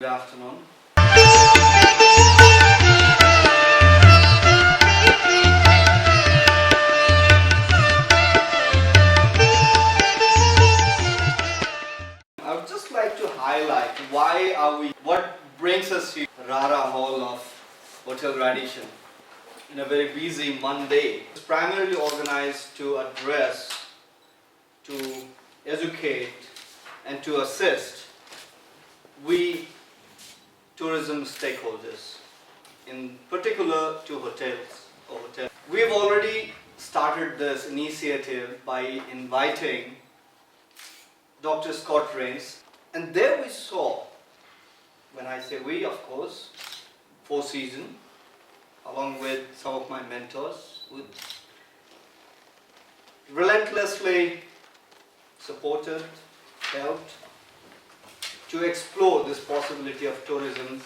Good afternoon. I would just like to highlight what brings us to Rara Hall of Hotel Radisson in a very busy Monday. It's primarily organized to address, to educate and to assist we tourism stakeholders, in particular to hotels. We have already started this initiative by inviting Dr. Scott Rains, and there we saw, when I say we, of course, Four Seasons, along with some of my mentors, who relentlessly supported, helped to explore this possibility of tourism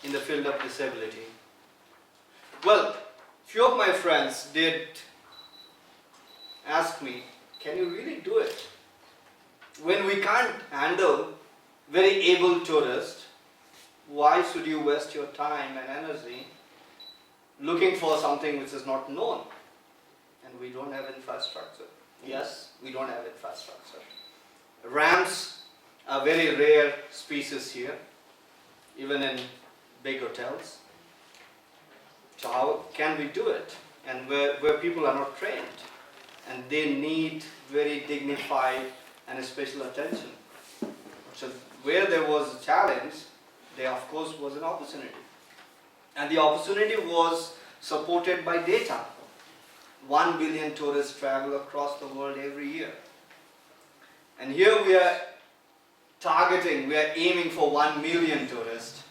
in the field of disability. Well, few of my friends did ask me, can you really do it? When we can't handle very able tourists, why should you waste your time and energy looking for something which is not known? And we don't have infrastructure. Yes, we don't have infrastructure. Ramps are very rare species here, even in big hotels. So how can we do it? And where people are not trained and they need very dignified and special attention. So where there was a challenge, there of course was an opportunity. And the opportunity was supported by data. 1 billion tourists travel across the world every year. And here we are aiming for 1 million tourists.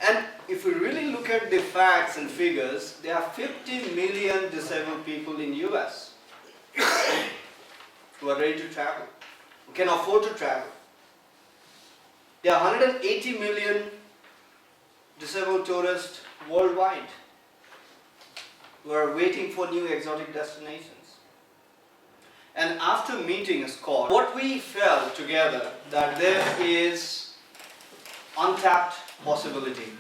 And if we really look at the facts and figures, there are 50 million disabled people in US who are ready to travel, who can afford to travel. There are 180 million disabled tourists worldwide who are waiting for new exotic destinations. And after meeting Scott, what we felt together that there is untapped possibility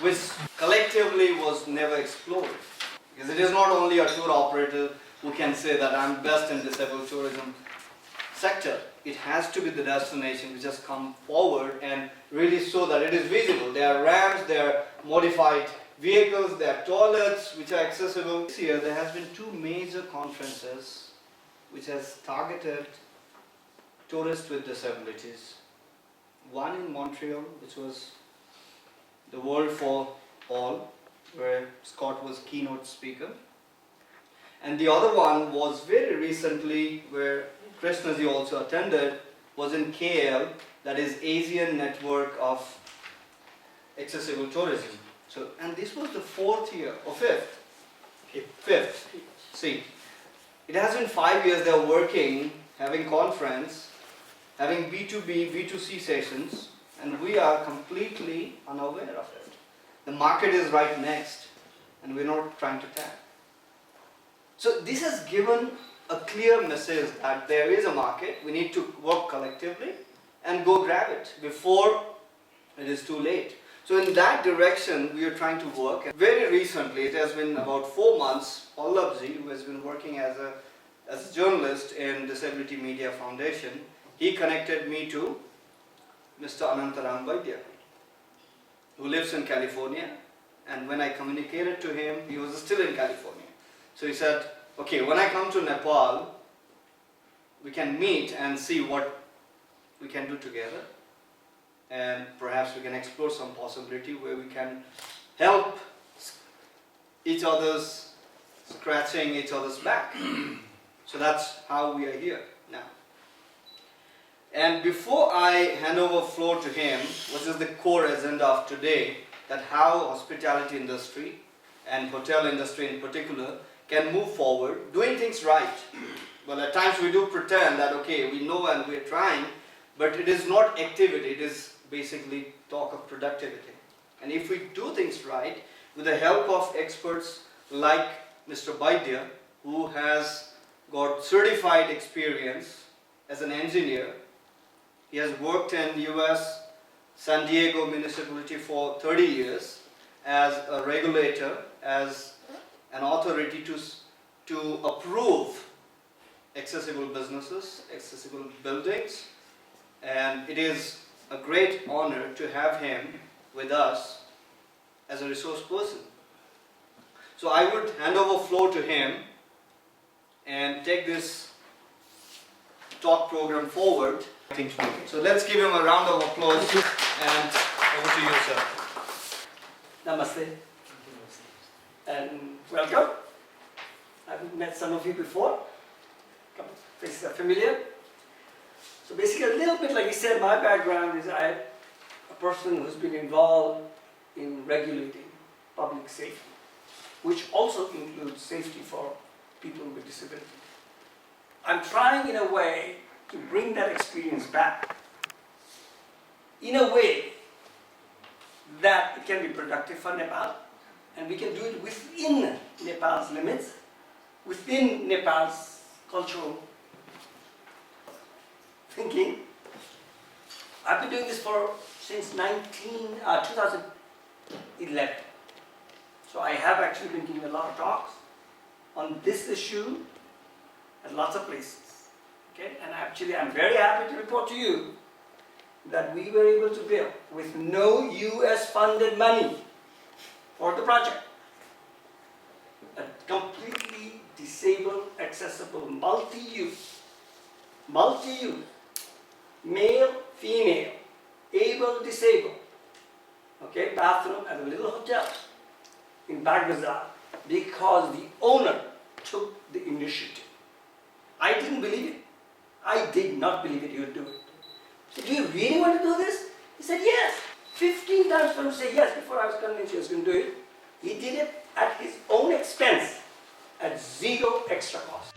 which collectively was never explored. Because it is not only a tour operator who can say that I'm best in disabled tourism sector. It has to be the destination which has come forward and really show that it is visible. There are ramps, there are modified vehicles, there are toilets which are accessible. This year there has been 2 major conferences which has targeted tourists with disabilities. One in Montreal, which was the World for All, where Scott was keynote speaker. And the other one was very recently, where Krishnaji also attended, was in KL, that is Asian Network of Accessible Tourism. So, and this was the 4th year, or 5th? 5th. See, it has been 5 years they are working, having conference, having B2B, B2C sessions, and we are completely unaware of it. The market is right next, and we're not trying to tap. So this has given a clear message that there is a market, we need to work collectively and go grab it before it is too late. So in that direction we are trying to work. Very recently, it has been about 4 months, Pallabji, who has been working as a journalist in Disability Media Foundation, he connected me to Mr. Anantaram Vaidya, who lives in California, and when I communicated to him, he was still in California. So he said, okay, when I come to Nepal, we can meet and see what we can do together, and perhaps we can explore some possibility where we can help each other's, scratching each other's back. So that's how we are here now. And before I hand over floor to him, which is the core agenda of today, that how hospitality industry and hotel industry in particular can move forward, doing things right. Well, at times we do pretend that, okay, we know and we're trying, but it is not activity, it is basically talk of productivity. And if we do things right, with the help of experts like Mr. Vaidya, who has got certified experience as an engineer, he has worked in US San Diego municipality for 30 years as a regulator, as an authority to approve accessible businesses, accessible buildings, and it is a great honor to have him with us as a resource person. So I would hand over floor to him and take this talk program forward. So let's give him a round of applause and over to you, sir. Namaste and welcome. I've met some of you before. A couple of faces are familiar. So basically a little bit like he said, my background is I'm a person who's been involved in regulating public safety, which also includes safety for people with disability. I'm trying in a way to bring that experience back in a way that it can be productive for Nepal, and we can do it within Nepal's limits, within Nepal's cultural thinking. I've been doing this since 2011. So I have actually been giving a lot of talks on this issue at lots of places. Okay? And actually I'm very happy to report to you that we were able to build with no US funded money for the project a completely disabled, accessible, multi-use, male, female, able, disabled, okay, bathroom at a little hotel in Baghdad because the owner took the initiative. I didn't believe it. I did not believe it he would do it. I said, do you really want to do this? He said, yes. 15 times for him to say yes before I was convinced he was going to do it. He did it at his own expense at zero extra cost.